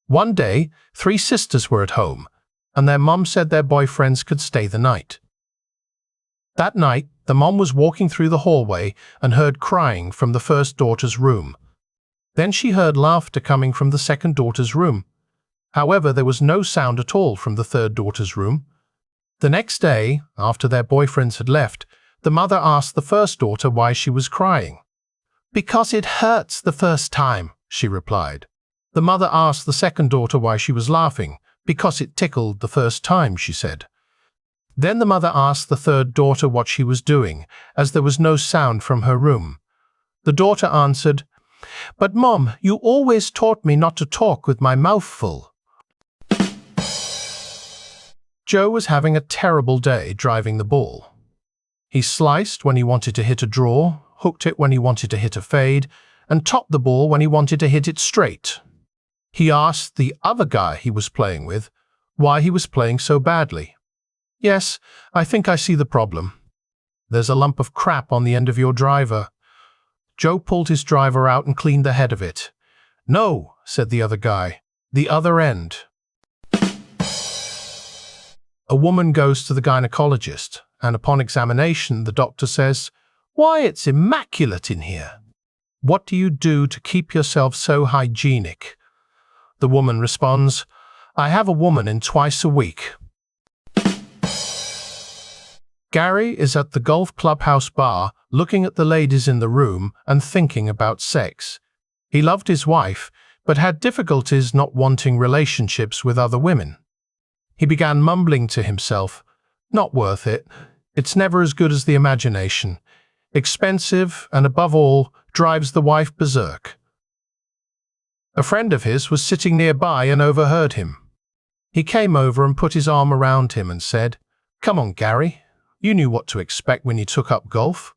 One day, 3 sisters were at home, and their mom said their boyfriends could stay the night. That night, the mom was walking through the hallway and heard crying from the first daughter's room. Then she heard laughter coming from the second daughter's room. However, there was no sound at all from the third daughter's room. The next day, after their boyfriends had left, the mother asked the first daughter why she was crying. "Because it hurts the first time," she replied. The mother asked the second daughter why she was laughing. "Because it tickled the first time," she said. Then the mother asked the third daughter what she was doing, as there was no sound from her room. The daughter answered, "But Mom, you always taught me not to talk with my mouth full." Joe was having a terrible day driving the ball. He sliced when he wanted to hit a draw, hooked it when he wanted to hit a fade, and topped the ball when he wanted to hit it straight. He asked the other guy he was playing with why he was playing so badly. "Yes, I think I see the problem. There's a lump of crap on the end of your driver." Joe pulled his driver out and cleaned the head of it. "No," said the other guy, "the other end." A woman goes to the gynecologist, and upon examination, the doctor says, "Why, it's immaculate in here. What do you do to keep yourself so hygienic?" The woman responds, "I have a woman in twice a week." Gary is at the golf clubhouse bar, looking at the ladies in the room and thinking about sex. He loved his wife, but had difficulties not wanting relationships with other women. He began mumbling to himself, "Not worth it. It's never as good as the imagination. Expensive, and above all, drives the wife berserk." A friend of his was sitting nearby and overheard him. He came over and put his arm around him and said, "Come on, Gary. You knew what to expect when you took up golf."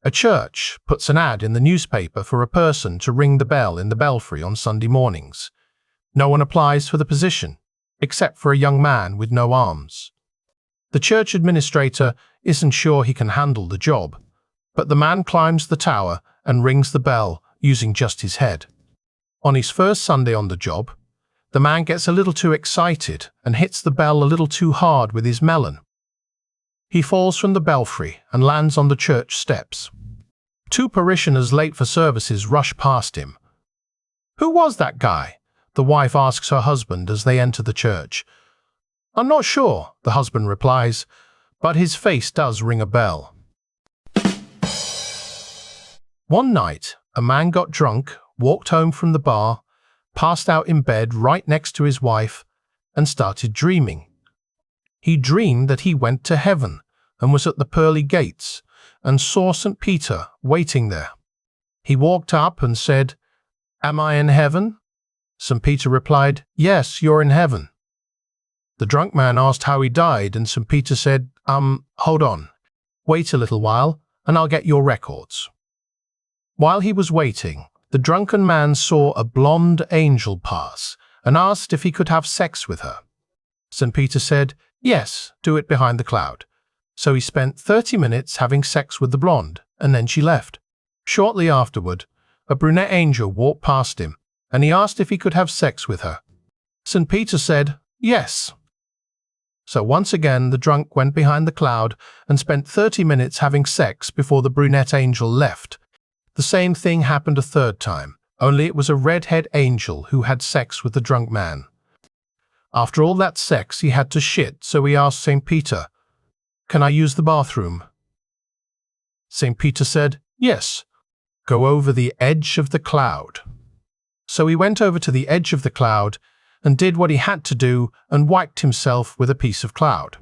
A church puts an ad in the newspaper for a person to ring the bell in the belfry on Sunday mornings. No one applies for the position, except for a young man with no arms. The church administrator isn't sure he can handle the job, but the man climbs the tower and rings the bell using just his head. On his first Sunday on the job, the man gets a little too excited and hits the bell a little too hard with his melon. He falls from the belfry and lands on the church steps. 2 parishioners late for services rush past him. "Who was that guy?" the wife asks her husband as they enter the church. "I'm not sure," the husband replies, "but his face does ring a bell." One night, a man got drunk, walked home from the bar, passed out in bed right next to his wife, and started dreaming. He dreamed that he went to heaven and was at the pearly gates and saw St. Peter waiting there. He walked up and said, "Am I in heaven?" St. Peter replied, "Yes, you're in heaven." The drunk man asked how he died, and St. Peter said, Hold on. Wait a little while, and I'll get your records." While he was waiting, the drunken man saw a blonde angel pass and asked if he could have sex with her. St. Peter said, "Yes, do it behind the cloud." So he spent 30 minutes having sex with the blonde, and then she left. Shortly afterward, a brunette angel walked past him, and he asked if he could have sex with her. St. Peter said, "Yes." So once again the drunk went behind the cloud and spent 30 minutes having sex before the brunette angel left. The same thing happened a third time, only it was a redhead angel who had sex with the drunk man. After all that sex, he had to shit, so he asked St. Peter, "Can I use the bathroom?" St. Peter said, "Yes. Go over the edge of the cloud." So he went over to the edge of the cloud and did what he had to do and wiped himself with a piece of cloud.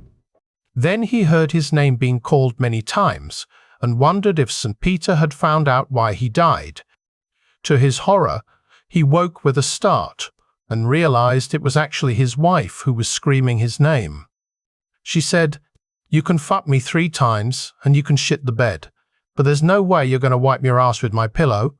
Then he heard his name being called many times and wondered if St. Peter had found out why he died. To his horror, he woke with a start and realized it was actually his wife who was screaming his name. She said, "You can fuck me 3 times and you can shit the bed, but there's no way you're going to wipe your ass with my pillow."